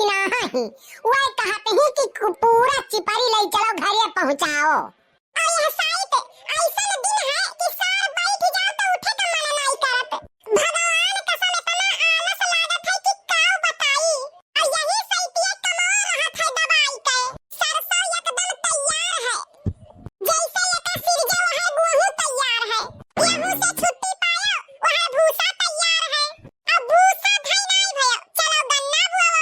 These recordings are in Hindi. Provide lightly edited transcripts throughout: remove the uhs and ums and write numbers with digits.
छिना ही वह कहते ही कि पूरा चिपरी ले चलो घरे पहुंचाओ। और यह साइट ऐसा दिन है कि सार बैठ जाओ तो उठे का मन नहीं करत। भगवान कसम इतना आलस लागत है कि काऊ बताई। और यही सैतिया कमा रहा था दवाई के सरसों एकदम तैयार है, जैसे एक सिर जो है वो तैयार है। गेहूं से छुट्टी पाया वह भूसा तैयार है। अब भूसा भाई नहीं भयो चलो गन्ना बोओ।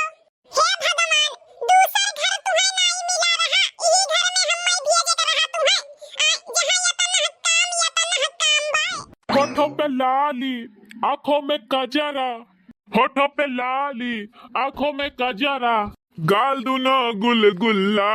हे भगवान दूसर घर तुम्हें नहीं मिला रहा, इही घर में हम मैं भेजे कर रहा तुम्हें जहां यतन काम बाय। होठों पे लाली आंखों में कजरा, होठों पे लाली आंखों में कजरा, गाल दूनो गुलगुल्ला,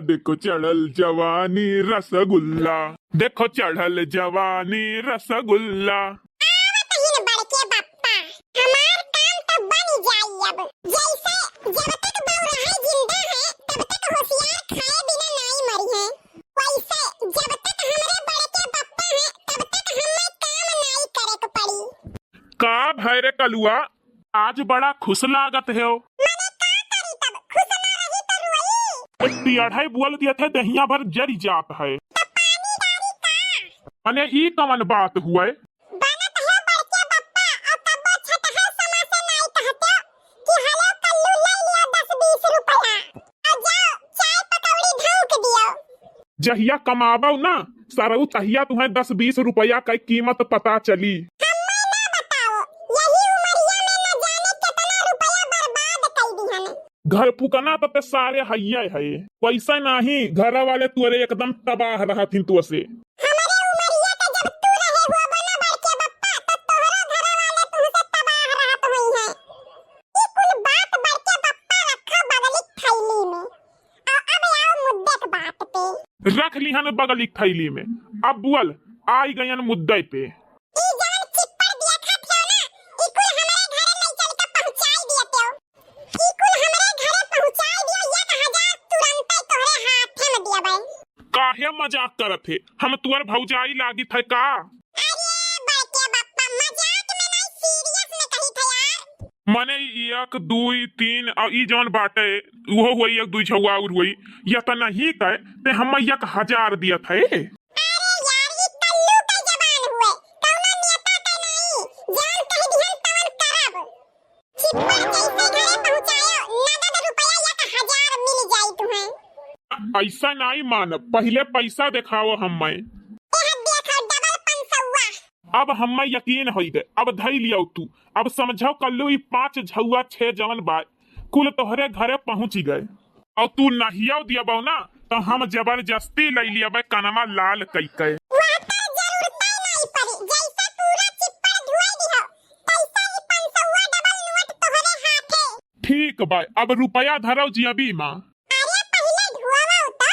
देखो चढ़ल जवानी रसगुल्ला, देखो चढ़ल जवानी रसगुल्ला। आवतहीन बड़के बप्पा हमार काम तो बन जाई। अब जैसे जब तक बौरा जिंदा है तब तक होशियार खाए बिना नहीं मरी है, वैसे जब तक हमरे बड़के बप्पा है तब तक हमें काम नहीं करे को पड़ी। का भैरे कलुआ आज बड़ा खुश लागत है। मने का करी तब खुश ना रही तो रोई। एक टियाढ़ाई बोल दिया था दहिया भर जरी जात है। तो पानी डाली का अने ई कमन बात हुए। बनत है बड़के बप्पा और तब छठ है समा से नहीं कहते कि हलो कल्लू ले लिया 10-20 रुपया और जाओ चाय पकौड़ी ढौक दियो। जहिया कमाबो ना सरऊ तहिया तुम्हें 10-20 रुपया का कीमत पता चली। हमें ना बताओ यही उमरिया में न जाने कितना रुपया बर्बाद कर दी हमें। घर फुकना तो ते सारे हइये है, वैसा नहीं घर वाले तुअरे एकदम तबाह रहथिन तुअ से। हमारे उमरिया का जब तू रहे हुआ बना बड़के बप्पा तब तोहरा घर वाले तुमसे तबाह रहत हुई है। ये कुल बात बड़के बप्पा रखो बगलिक थैली में और अब आओ मुद्दे की बात पे। रख लिहन बगलिक थैली में। अब बुअल आई गयन मुद्दे पे। ई जान चिप्पर दिया खा थे ना ई कुल हमारे घरे ले चल के पहुंचाई दिया थे। ई कुल हमारे घरे पहुंचाई दियो 1000 तुरंत तोहरे हाथ में दिया भाई। काहे मजाक करत है, हम तुअर भौजाई लागी थे का। अरे बड़के बप्पा मजाक में नहीं सीरियस में कही थे यार। मने 1 2 3 और ई जौन बाटे वो हुई 1 2 छुआ और हुई या तो नहीं कहे ते हम 1000 दिया थे। अरे यार ये कल्लू के जबान हुए कौनो नेता के नहीं जान कह दिहन तवन करब। चिप्पर जैसे घरे पहुंचायो नगद रुपया 1000 मिल जाई तुम्हें। ऐसा नहीं मानब, पहले पैसा दिखाओ हमें। एह देखो डबल 500। अब हमें यकीन हो गए, अब धई लियो तू। अब समझो कल्लू 5 झुआ 6 जवन बा कुल तोहरे घरे पहुंच गए और तू नहियो दियबो ना तो हम जबरदस्ती ले लियबे कनमा लाल कई के। वह तो जरूरत नहीं पड़ी, जैसे पूरा चिप्पर धुआई दिहो तैसे ही 500 डबल नोट तोहरे हाथे। ठीक बा अब रुपया धरो जियबी माँ। अरे पहले धुआवो तो।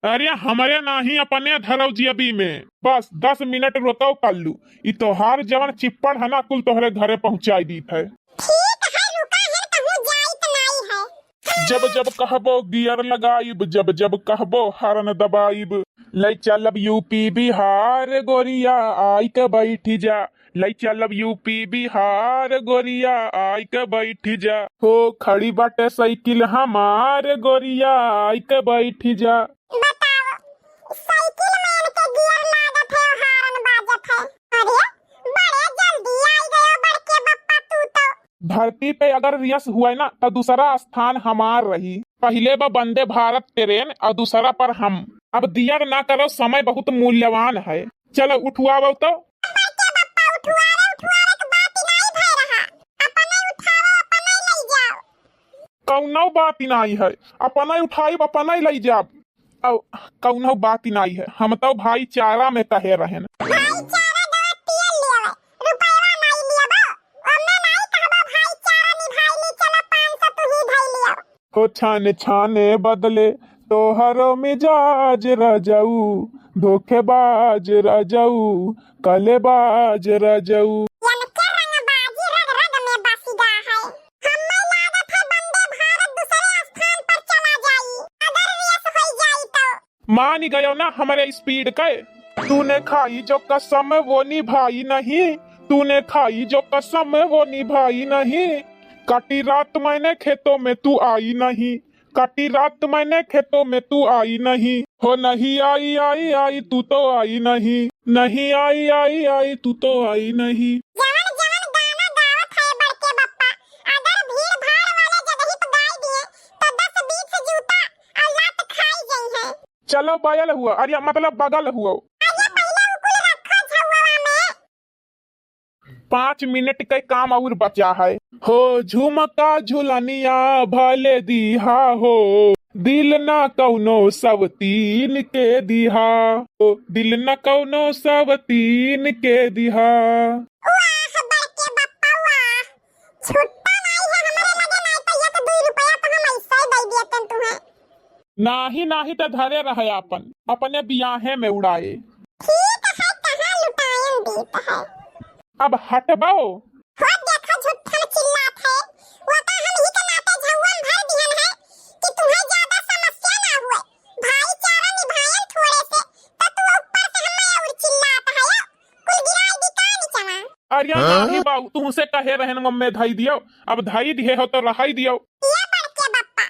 अरे हमारे नहीं अपने धरो जियबी में, बस 10 मिनट रोको कल्लू। ई तोहार जवन चिप्पड़ है ना कुल तोहरे घरे पहुंचाई दी थे। ठीक है रुका है कहूं जाइत नहीं है। जब जब कहबो गियर लगाइब, जब जब कहबो हरन दबाइब, ले चलब यूपी बिहार गोरिया आई के बैठी जा, ले चलब यूपी बिहार गोरिया आई के बैठी जा, हो खड़ी बाटे साइकिल हमार गोरिया आई के बैठी जा। बताओ साइकिल में इनके गियर लागत है और हॉर्न बाजत है। अरे बड़े जल्दी आई गए बड़के बप्पा तू तो। धरती पे अगर यश हुआ ना तो दूसरा स्थान हमार रही। पहले बा वंदे भारत ट्रेन और दूसरा पर हम। अब दियर ना करो, समय बहुत मूल्यवान है। चलो उठवाओ तो। बड़के बप्पा उठवारे के बात नहीं भय रहा, अपने उठाओ अपने ले जाओ। कौनो बात नहीं है, अपना उठाई अपना ले जाब। कौनो बात नहीं है, हम तो भाईचारा में कहे रहे। भाईचारा दवा पियल लेवे रुपया नहीं लियबो ओमे नहीं कहबो भाईचारा निभाई ली चलो 500 तू ही धई लियो। हो छाने छाने बदले तोहरो मिजाज रजऊ, धोखेबाज रजऊ, कलेबाज रजऊ। यनके रंगबाजी रग रग में बसिदा है। हमें लागत है वंदे भारत दूसरे स्थान पर चला जाई अगर रेस हो जाई तो। मान गयो ना हमारे स्पीड के। तूने खाई जो कसम वो निभाई नहीं, तूने खाई जो कसम वो निभाई नहीं, काटी रात मैंने खेतों में तू आई नहीं, काटी रात मैंने खेतों में तू आई नहीं, हो नहीं आई आई आई तू तो आई नहीं, नहीं आई आई आई तू तो आई नहीं। जवन जवन गाना गावत है बड़के बप्पा, अगर भीड़ भाड़ वाले जगह पे गाय दिए तो 10-20 जूता और लात खाई गई है। चलो बयल हुआ, अरे मतलब बगल हुआ। अरे पहले उकुल रखो झुआ में। 5 मिनट का काम और बचा है। हो झुमका झुलनिया भले दिहा हो, दिल ना कौनो सब तीन के दिहा, ओ दिल ना कौनो सब तीन के दिहा। वाह बड़के बप्पा वाह, छुट्टा नहीं है हमारे लगे, नहीं तो ये तो 2 रुपया तो हम ऐसे ही दे दिए तुम्हें। नाही नाही तो धरे रहे अपन अपने बियाहे में उड़ाए। ठीक है, कहाँ लुटायन दीत है। अब हटबो। हो देखो झूठा चिल्लात है, वो तो हम ही के नाते झौवन भर दिहन है कि तुम्हें ज्यादा समस्या ना हुए, भाईचारा निभायन थोड़े से, तो तू ऊपर से हमें और चिल्लात है यो, कुल गिराई दी का नीचवा। अरे नाही बाबू तुमसे कहे रहन मम्मे धाई दियो, अब धाई दिए हो तो रहाई दियो। ये बड़के बप्पा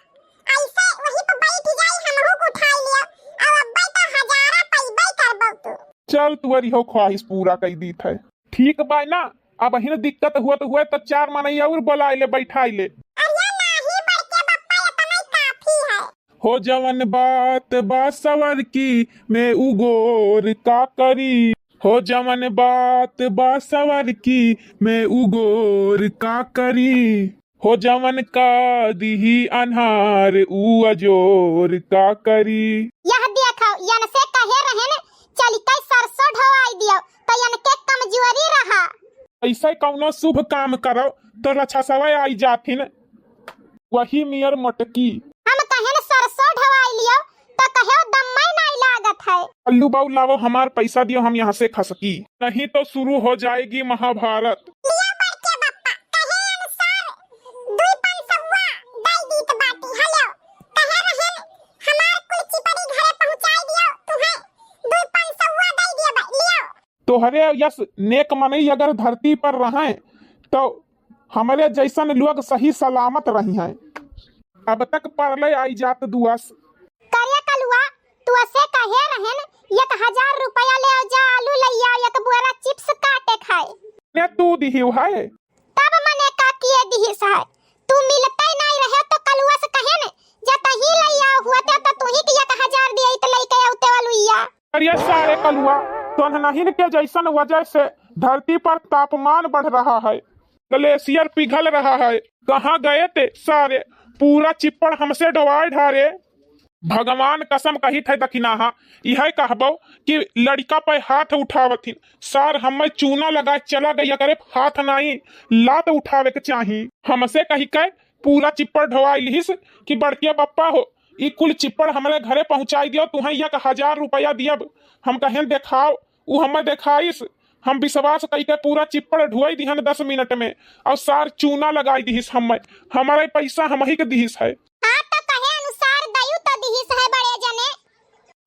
ऐसे वही पे बैठ जाई, हमहू को उठाई लियो, अब अब्बे तो हजारा पैबे करबो तू। चल तुअरी हो ख्वाहिश पूरा कर दी है। ठीक बा ना, अब अहिन दिक्कत हुआ तो 4 मनैया और बोला ले बैठाई ले। अरे नहीं बड़के बप्पा इतना ही काफी है। हो जवन बात बा सवर की मैं उगोर का करी, हो जवन बात बा सवर की मैं उगोर का करी, हो जवन का दिही अनहार उ अजोर का करी। यह देखो यन से कहे रहन चली कई सरसों ढवाई दियो तो यन के कमजोरी रहा। ऐसा कौनो शुभ काम करो तो रक्षा सवाय आई जाथिन, वही मियर मोटकी। हम कहे न सरसों ढवाई लियो तो कहे दम्मा नहीं लागत है। अल्लू बाऊ लाओ हमार पैसा दियो, हम यहाँ से खसकी, नहीं तो शुरू हो जाएगी महाभारत। लियो बड़के बप्पा कहे अनुसार 2-5 दई दीत बाटी हलो, कहे रहन हमार कुल चिपड़ी घरे पहुंचाई दियो, तुम्हें 2-5 दई दियो लियो। तोहरे यस नेक मनई अगर धरती पर रहें तो हमारे जैसन लोग सही सलामत रही हैं। अब तक परले आई जात दुआस। करिया कलुआ तू ऐसे कहे रहन 1000 रुपया ले आओ, जा आलू लइया एक बोरा चिप्स काटे खाए। ने तू दिहिव है तब मने का किए दिहिस है, तू मिलते नहीं रहे तो कलुआ से कहे न जत ही लइया हुआ तो तू ही के 1000 दिए त लइके आउते वालुइया। अरे सारे कलुआ तो नहीं के जैसन वजह से धरती पर तापमान बढ़ रहा है, ग्लेशियर पिघल रहा है। कहाँ गए थे सारे, पूरा चिप्पड़ हमसे डवाए ढारे। भगवान कसम कही थे दखिनाहा, यह कहबो कि लड़का पे हाथ उठावथिन, सार हमें चूना लगा चला गया करे, हाथ नहीं लात उठावे के चाहिए। हमसे कही के पूरा चिप्पड़ ढवाई लिहिस कि बड़के बप्पा हो ई कुल चिप्पड़ हमारे घरे पहुंचाई दियो, तुम्हें 1000 रुपया दियब। हम कहें देखाओ, वो हमें देखाइस, हम विश्वास कई के पूरा चिप्पड़ ढुआई दिहन 10 मिनट में, और सार चूना लगाई दिहिस हमें, हमारे पैसा हम ही के दिहिस है। हां तो कहे अनुसार दयु त दिहिस है बड़े जने।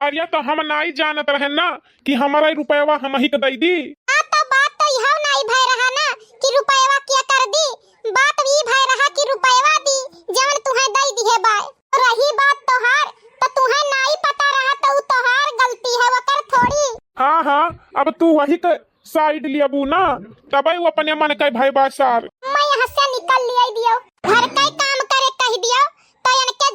अरे तो हम नहीं जानत रहे ना कि हमारा रुपया हम ही के दई दी। हां तो बात तो यह नहीं भय रहा ना कि रुपया क्या कर दी, बात ई भय रहा कि रुपया दी जवन तुहे दई दिहे बाय। रही बात तोहार तो तुहे नहीं पता रहा तो तोहार गलती है, वकर थोड़ी। हाँ हाँ अब तू वही के साइड लियबू ना, तबे वो अपने मन के भाई बासार। मैं यहाँ से निकल लिया दियो, घर का काम करे कह दियो तो इनके